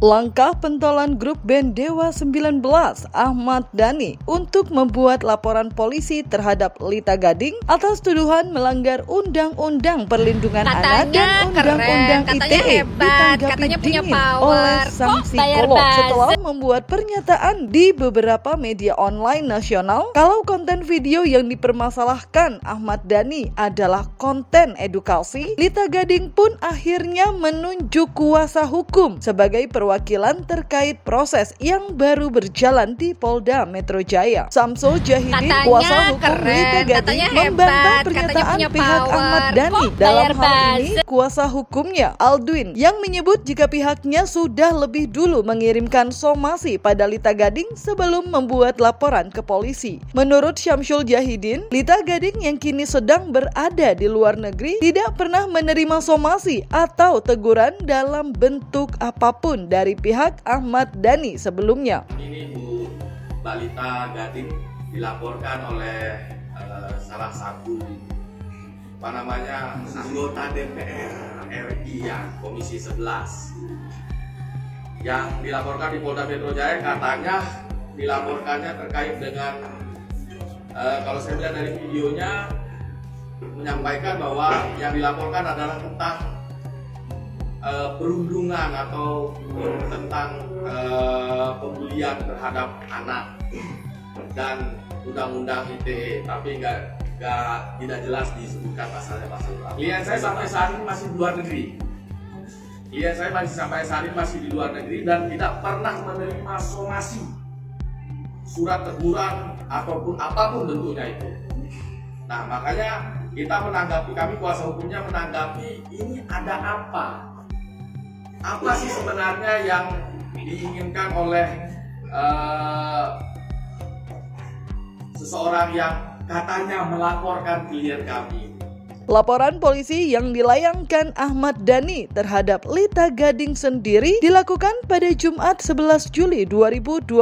Langkah pentolan grup band Dewa 19 Ahmad Dhani untuk membuat laporan polisi terhadap Lita Gading atas tuduhan melanggar Undang-Undang Perlindungan Anak dan Undang-Undang ITE ditanggapi dingin oleh sang psikolog setelah membuat pernyataan di beberapa media online nasional kalau konten video yang dipermasalahkan Ahmad Dhani adalah konten edukasi. Lita Gading pun akhirnya menunjuk kuasa hukum sebagai perwakilan terkait proses yang baru berjalan di Polda Metro Jaya. Samsul Jahidin, kuasa hukum Lita Gading, membantah pernyataan pihak Ahmad Dhani. Dalam hal ini, kuasa hukumnya Aldwin yang menyebut jika pihaknya sudah lebih dulu mengirimkan somasi pada Lita Gading sebelum membuat laporan ke polisi. Menurut Samsul Jahidin, Lita Gading yang kini sedang berada di luar negeri tidak pernah menerima somasi atau teguran dalam bentuk apapun dari pihak Ahmad Dhani sebelumnya. Ini Mbak Lita Gading dilaporkan oleh salah satu anggota DPR RI yang Komisi 11 yang dilaporkan di Polda Metro Jaya. Katanya dilaporkannya terkait dengan kalau saya lihat dari videonya menyampaikan bahwa yang dilaporkan adalah tentang perundungan atau tentang pembulian terhadap anak dan Undang-Undang ITE, tapi tidak jelas disebutkan pasalnya. Klien saya sampai saat ini masih di luar negeri. Masih di luar negeri dan tidak pernah menerima somasi, surat teguran ataupun apapun bentuknya itu. Nah, makanya kami kuasa hukumnya menanggapi ini ada apa? Apa sih sebenarnya yang diinginkan oleh seseorang yang katanya melaporkan klien kami? Laporan polisi yang dilayangkan Ahmad Dhani terhadap Lita Gading sendiri dilakukan pada Jumat 11 Juli 2025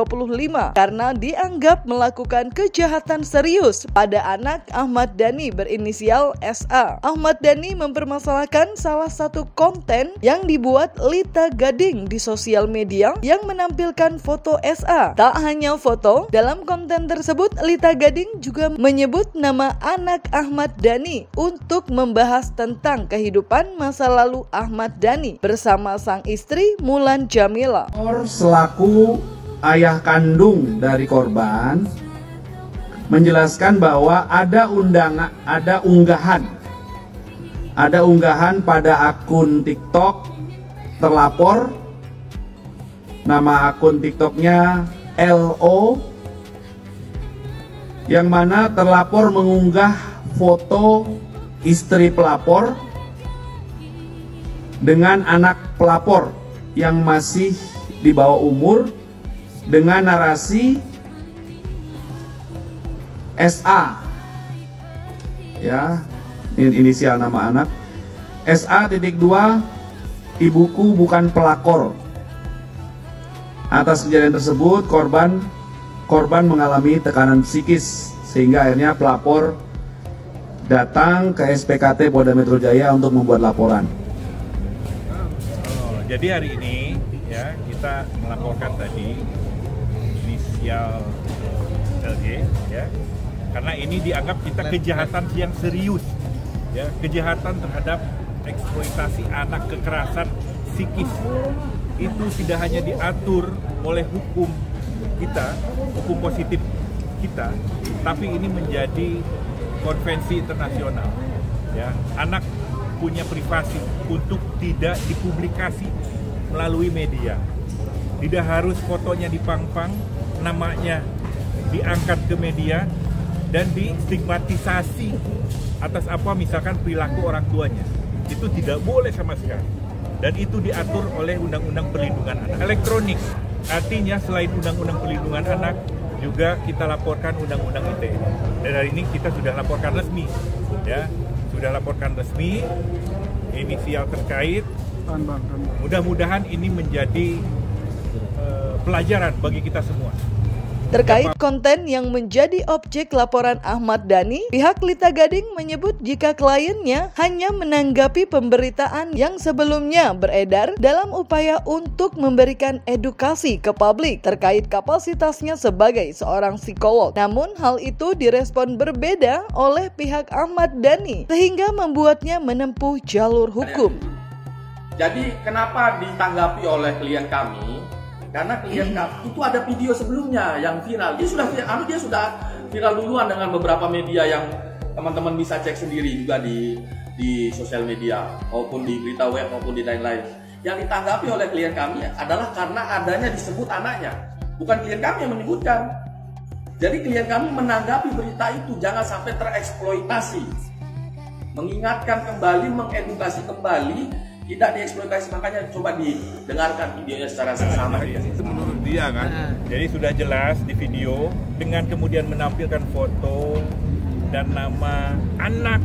karena dianggap melakukan kejahatan serius pada anak Ahmad Dhani berinisial SA. Ahmad Dhani mempermasalahkan salah satu konten yang dibuat Lita Gading di sosial media yang menampilkan foto SA. Tak hanya foto, dalam konten tersebut Lita Gading juga menyebut nama anak Ahmad Dhani untuk membahas tentang kehidupan masa lalu Ahmad Dhani bersama sang istri Mulan Jamila. Selaku ayah kandung dari korban menjelaskan bahwa ada unggahan pada akun TikTok terlapor, nama akun TikToknya LO, yang mana terlapor mengunggah foto istri pelapor dengan anak pelapor yang masih di bawah umur dengan narasi SA, ya, ini inisial nama anak, SA.2, ibuku bukan pelakor. Atas kejadian tersebut korban mengalami tekanan psikis sehingga akhirnya pelapor datang ke SPKT Polda Metro Jaya untuk membuat laporan. Jadi hari ini ya kita melaporkan tadi inisial LG ya, karena ini dianggap kita kejahatan yang serius ya, kejahatan terhadap eksploitasi anak, kekerasan psikis. Itu tidak hanya diatur oleh hukum kita, hukum positif kita, tapi ini menjadi konvensi internasional ya. Anak punya privasi untuk tidak dipublikasi melalui media, tidak harus fotonya dipang-pang, namanya diangkat ke media dan distigmatisasi atas apa misalkan perilaku orang tuanya. Itu tidak boleh sama sekali, dan itu diatur oleh Undang-Undang Perlindungan Anak elektronik. Artinya selain Undang-Undang Perlindungan Anak juga kita laporkan Undang-Undang ITE. Dan hari ini kita sudah laporkan resmi, ya, sudah laporkan resmi inisial terkait. Mudah-mudahan ini menjadi pelajaran bagi kita semua. Terkait konten yang menjadi objek laporan Ahmad Dhani, pihak Lita Gading menyebut jika kliennya hanya menanggapi pemberitaan yang sebelumnya beredar dalam upaya untuk memberikan edukasi ke publik terkait kapasitasnya sebagai seorang psikolog. Namun hal itu direspon berbeda oleh pihak Ahmad Dhani sehingga membuatnya menempuh jalur hukum. Jadi kenapa ditanggapi oleh klien kami? Karena klien kami itu ada video sebelumnya yang viral. Dia sudah viral duluan dengan beberapa media yang teman-teman bisa cek sendiri juga di sosial media maupun di berita web maupun di lain-lain. Yang ditanggapi oleh klien kami adalah karena adanya disebut anaknya. Bukan klien kami yang menyebutkan. Jadi klien kami menanggapi berita itu jangan sampai tereksploitasi. Mengingatkan kembali, mengedukasi kembali, tidak dieksploitasi, makanya coba didengarkan videonya secara seksama. Itu menurut dia kan. Jadi sudah jelas di video dengan kemudian menampilkan foto dan nama anak,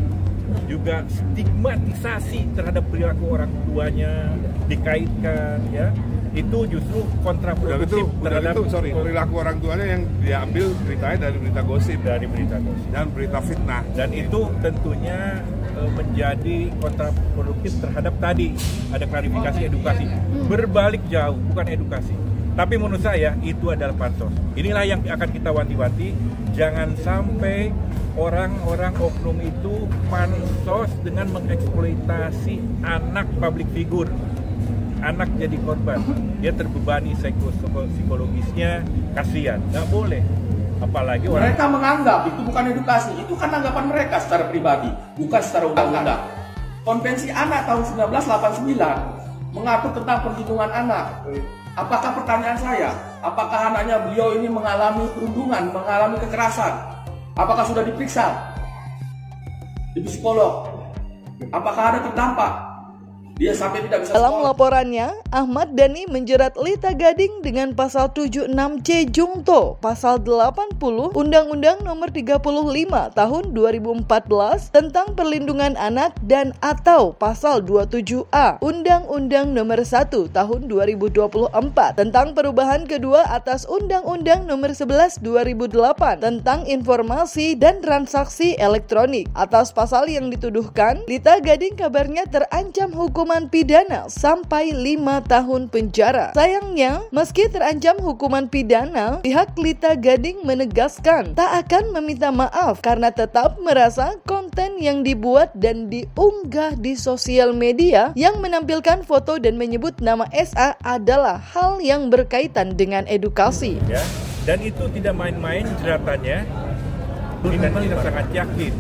juga stigmatisasi terhadap perilaku orang tuanya dikaitkan, ya. Itu justru kontraproduktif terhadap perilaku orang tuanya yang diambil beritanya dari berita gosip, dan berita fitnah, dan itu tentunya menjadi kontraproduktif terhadap tadi ada klarifikasi edukasi berbalik jauh, bukan edukasi. Tapi menurut saya itu adalah pansos. Inilah yang akan kita wanti-wanti, jangan sampai orang-orang oknum itu pansos dengan mengeksploitasi anak public figure. Anak jadi korban, dia terbebani psikologisnya, kasihan, nggak boleh. Apalagi mereka menganggap itu bukan edukasi, itu kan anggapan mereka secara pribadi, bukan secara undang-undang. Konvensi Anak tahun 1989 mengatur tentang perlindungan anak. Apakah pertanyaan saya, apakah anaknya beliau ini mengalami perundungan, mengalami kekerasan? Apakah sudah diperiksa di psikolog? Apakah ada terdampak? Dia sampai tidak bisa Dalam laporannya, Ahmad Dhani menjerat Lita Gading dengan pasal 76C Jungto, pasal 80 Undang-Undang Nomor 35 Tahun 2014 tentang Perlindungan Anak dan atau pasal 27A Undang-Undang Nomor 1 Tahun 2024 tentang perubahan kedua atas Undang-Undang Nomor 11 2008 tentang Informasi dan Transaksi Elektronik. Atas pasal yang dituduhkan, Lita Gading kabarnya terancam hukuman pidana sampai 5 tahun penjara. Sayangnya, meski terancam hukuman pidana, pihak Lita Gading menegaskan tak akan meminta maaf karena tetap merasa konten yang dibuat dan diunggah di sosial media yang menampilkan foto dan menyebut nama SA adalah hal yang berkaitan dengan edukasi. Ya, dan itu tidak main-main jeratannya. Dan kita sangat yakin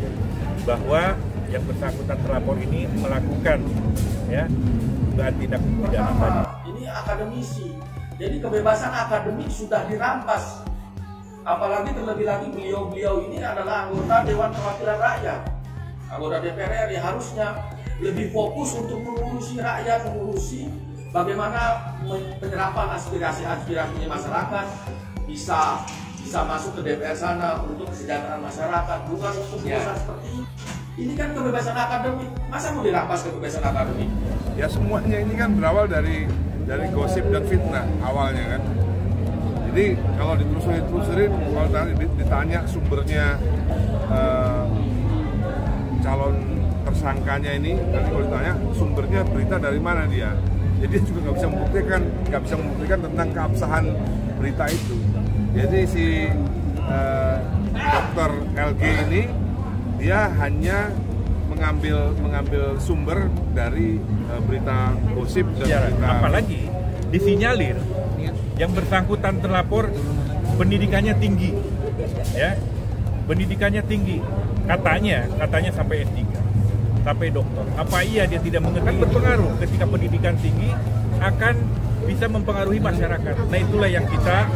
bahwa yang bersangkutan terlapor ini melakukan dugaan tindak pidana tadi. Ini akademisi, jadi kebebasan akademik sudah dirampas. Apalagi terlebih lagi beliau ini adalah anggota Dewan Perwakilan Rakyat, anggota DPR RI, harusnya lebih fokus untuk mengurusi rakyat, mengurusi bagaimana penyerapan aspirasi-aspirasinya masyarakat bisa masuk ke DPR sana untuk kesejahteraan masyarakat, bukan untuk urusan seperti ini. Ini kan kebebasan akademik, masa mau dirampas kebebasan akademik? Ya semuanya ini kan berawal dari gosip dan fitnah awalnya kan. Jadi kalau ditelusurin, kalau ditanya sumbernya calon tersangkanya ini, nanti kalau ditanya sumbernya berita dari mana dia, jadi juga nggak bisa membuktikan tentang keabsahan berita itu. Jadi si Dr. LG ini dia hanya mengambil sumber dari berita gosip dan berita. Apalagi disinyalir yang bersangkutan terlapor pendidikannya tinggi, ya, pendidikannya tinggi, katanya sampai S3, sampai doktor. Apa iya dia tidak mengerti? Berpengaruh ketika pendidikan tinggi akan bisa mempengaruhi masyarakat. Nah itulah yang kita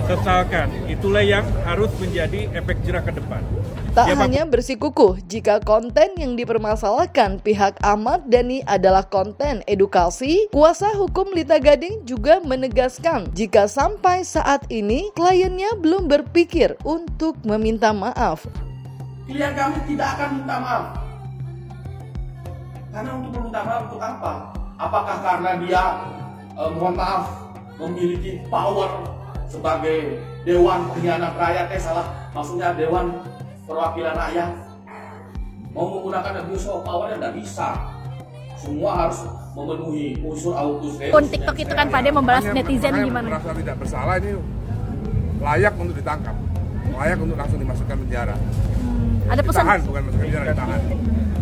sesalkan, itulah yang harus menjadi efek jerah ke depan. Tak hanya bersikukuh jika konten yang dipermasalahkan pihak Ahmad Dhani adalah konten edukasi, kuasa hukum Lita Gading juga menegaskan jika sampai saat ini kliennya belum berpikir untuk meminta maaf. Klien kami tidak akan minta maaf. Karena untuk meminta maaf untuk apa? Apakah karena dia, mohon maaf, memiliki power sebagai Dewan Pengkhianat Rakyat, salah, maksudnya Dewan Perwakilan Rakyat, mau menggunakan abuse of power tidak bisa. Semua harus memenuhi unsur autus reus. Akun TikTok itu kan pada membalas netizen gimana? Merasa tidak bersalah ini layak untuk ditangkap, layak untuk langsung dimasukkan penjara. Ada pesan? Ditahan, bukan masukkan penjara, ditahan.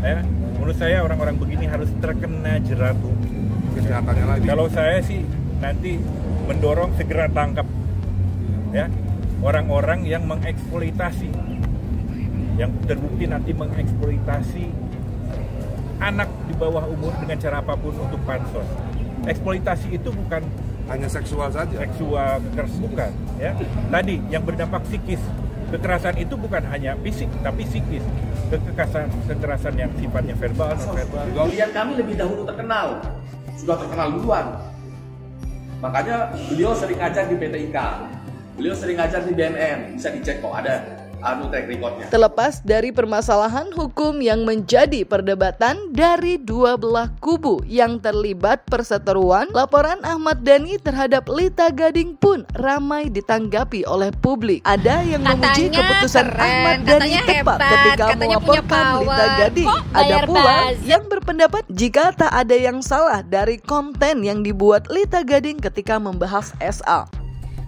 Ya, menurut saya orang-orang begini harus terkena jerat hukum. Kesehatannya lagi. Kalau saya sih nanti mendorong segera tangkap ya orang-orang yang mengeksploitasi, yang terbukti nanti mengeksploitasi anak di bawah umur dengan cara apapun untuk pansos. Eksploitasi itu bukan hanya seksual saja. Seksual bukan ya. Tadi yang berdampak psikis. Kekerasan itu bukan hanya fisik tapi psikis. Kekerasan yang sifatnya verbal, non verbal. Klien kami lebih dahulu terkenal, sudah terkenal duluan. Makanya beliau sering ngajar di PT IKA, beliau sering ngajar di BNN, bisa dicek kok ada track recordnya. Terlepas dari permasalahan hukum yang menjadi perdebatan dari dua belah kubu yang terlibat perseteruan, laporan Ahmad Dhani terhadap Lita Gading pun ramai ditanggapi oleh publik. Ada yang memuji keputusan Ahmad Dhani tepat ketika melaporkan Lita Gading. Ada pula yang berpendapat jika tak ada yang salah dari konten yang dibuat Lita Gading ketika membahas SA.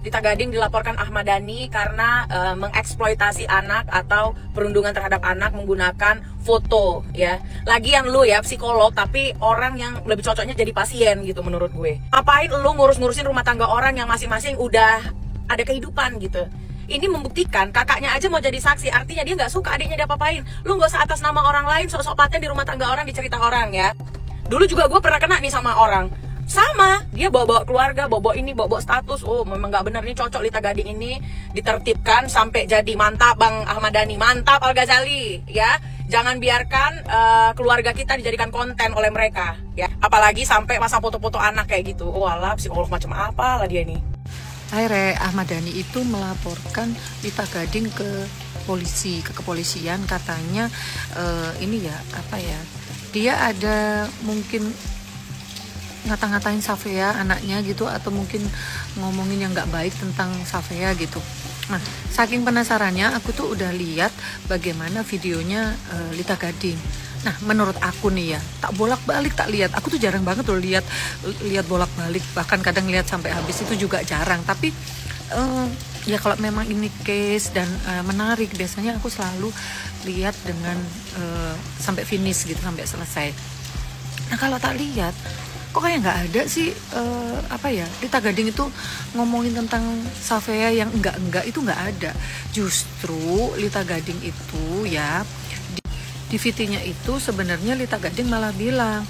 Lita Gading dilaporkan Ahmad Dhani karena mengeksploitasi anak atau perundungan terhadap anak menggunakan foto ya. Lagian lu ya psikolog tapi orang yang lebih cocoknya jadi pasien gitu menurut gue. Ngapain lu ngurus-ngurusin rumah tangga orang yang masing-masing udah ada kehidupan gitu. Ini membuktikan kakaknya aja mau jadi saksi, artinya dia nggak suka adiknya diapa-apain. Lu nggak usah atas nama orang lain sok-sok paten di rumah tangga orang, dicerita orang ya. Dulu juga gue pernah kena nih sama orang. Sama, dia bawa-bawa keluarga, bawa ini, bawa status. Oh, memang nggak benar nih, cocok Lita Gading ini ditertibkan sampai jadi. Mantap Bang Ahmad Dhani, mantap Al-Ghazali ya. Jangan biarkan keluarga kita dijadikan konten oleh mereka ya. Apalagi sampai pasang foto-foto anak kayak gitu. Oh alah, psikolog macam apa lah dia ini. Akhirnya Ahmad Dhani itu melaporkan Lita Gading ke polisi, ke kepolisian, katanya ini ya, apa ya, dia ada mungkin ngata-ngatain Safea anaknya gitu, atau mungkin ngomongin yang nggak baik tentang Safea gitu. Nah, saking penasarannya aku tuh udah lihat bagaimana videonya Lita Gading. Nah, menurut aku nih ya, tak bolak-balik tak lihat. Aku tuh jarang banget loh lihat bolak-balik, bahkan kadang lihat sampai habis itu juga jarang. Tapi ya kalau memang ini case dan menarik, biasanya aku selalu lihat dengan sampai finish gitu, sampai selesai. Nah, kalau tak lihat kok kayak nggak ada sih apa ya, Lita Gading itu ngomongin tentang Safea yang enggak itu nggak ada. Justru Lita Gading itu ya di VT-nya itu sebenarnya Lita Gading malah bilang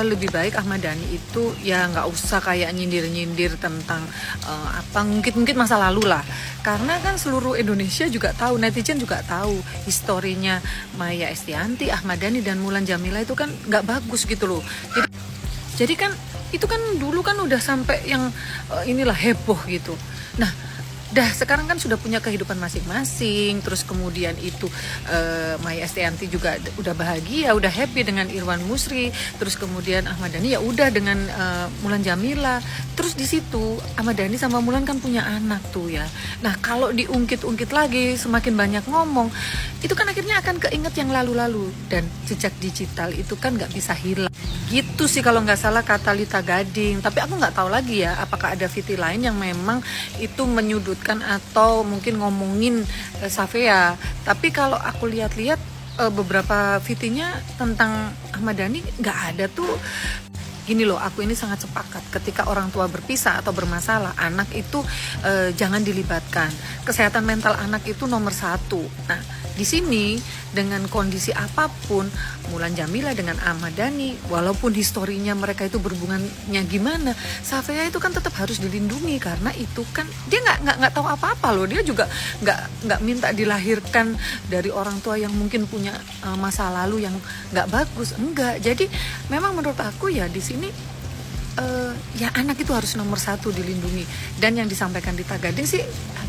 lebih baik Ahmad Dhani itu ya nggak usah kayak nyindir-nyindir tentang apa mungkin masa lalu lah, karena kan seluruh Indonesia juga tahu, netizen juga tahu historinya Maia Estianty, Ahmad Dhani dan Mulan Jamila itu kan nggak bagus gitu loh. Jadi kan itu kan dulu kan udah sampai yang inilah heboh gitu. Nah, dah sekarang kan sudah punya kehidupan masing-masing. Terus kemudian itu Maia Estianty juga udah bahagia, udah happy dengan Irwan Musri. Terus kemudian Ahmad Dhani ya udah dengan Mulan Jamila. Terus di situ Ahmad Dhani sama Mulan kan punya anak tuh ya. Nah, kalau diungkit-ungkit lagi, semakin banyak ngomong, itu kan akhirnya akan keinget yang lalu-lalu, dan jejak digital itu kan nggak bisa hilang. Gitu sih kalau nggak salah kata Lita Gading. Tapi aku nggak tahu lagi ya apakah ada VT lain yang memang itu menyudutkan atau mungkin ngomongin Safea. Tapi kalau aku lihat-lihat beberapa VT-nya tentang Ahmad Dhani nggak ada tuh. Gini loh, aku ini sangat sepakat ketika orang tua berpisah atau bermasalah, anak itu jangan dilibatkan. Kesehatan mental anak itu nomor 1. Nah, di sini dengan kondisi apapun, Mulan Jamila dengan Ahmad Dhani, walaupun historinya mereka itu berhubungannya gimana, Safea itu kan tetap harus dilindungi, karena itu kan dia nggak tahu apa-apa loh. Dia juga nggak minta dilahirkan dari orang tua yang mungkin punya masa lalu yang nggak bagus, enggak. Jadi memang menurut aku ya di sini ya anak itu harus nomor 1 dilindungi. Dan yang disampaikan Lita Gading sih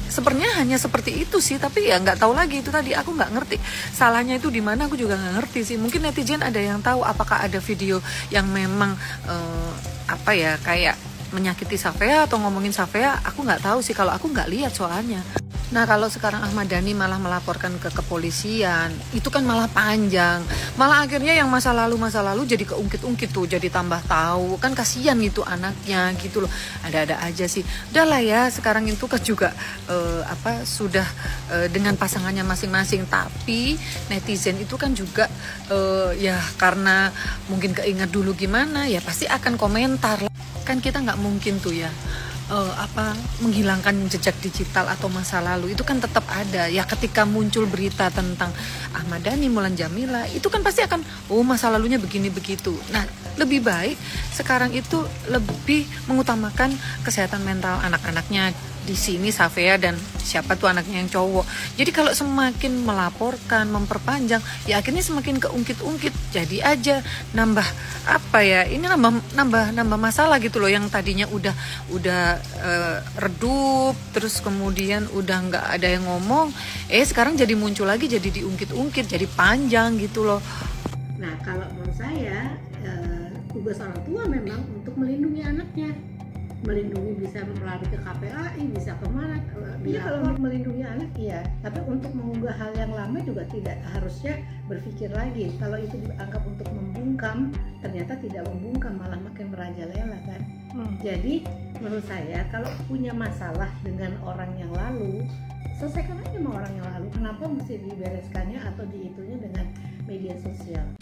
sebenarnya hanya seperti itu sih, tapi ya nggak tahu lagi, itu tadi aku nggak ngerti salahnya itu di mana, aku juga nggak ngerti sih. Mungkin netizen ada yang tahu apakah ada video yang memang apa ya kayak menyakiti Safea atau ngomongin Safea, aku nggak tahu sih, kalau aku nggak lihat soalnya. Nah kalau sekarang Ahmad Dhani malah melaporkan ke kepolisian, itu kan malah panjang, malah akhirnya yang masa lalu jadi keungkit-ungkit tuh, jadi tambah tahu, kan kasihan gitu anaknya gitu loh. Ada-ada aja sih, udahlah ya, sekarang itu kan juga sudah dengan pasangannya masing-masing, tapi netizen itu kan juga ya karena mungkin keinget dulu gimana, ya pasti akan komentar. Kan kita nggak mungkin tuh ya menghilangkan jejak digital atau masa lalu, itu kan tetap ada ya. Ketika muncul berita tentang Ahmad Dhani, Mulan Jamila, itu kan pasti akan masa lalunya begini begitu. Nah lebih baik sekarang itu lebih mengutamakan kesehatan mental anak-anaknya. Di sini Safea dan siapa tuh anaknya yang cowok. Jadi kalau semakin melaporkan, memperpanjang, ya akhirnya semakin keungkit-ungkit. Jadi aja nambah ini nambah masalah gitu loh, yang tadinya udah redup, terus kemudian udah nggak ada yang ngomong, sekarang jadi muncul lagi, jadi diungkit-ungkit, jadi panjang gitu loh. Nah kalau menurut saya tugas orang tua memang untuk melindungi anaknya. Melindungi bisa melalui ke KPAI, bisa kemana, kalau untuk melindungi anak iya, tapi untuk mengunggah hal yang lama juga tidak, harusnya berpikir lagi. Kalau itu dianggap untuk membungkam, ternyata tidak membungkam, malah makin merajalela kan. Jadi menurut saya kalau punya masalah dengan orang yang lalu, selesaikan aja sama orang yang lalu. Kenapa mesti dibereskannya atau diitunya dengan media sosial?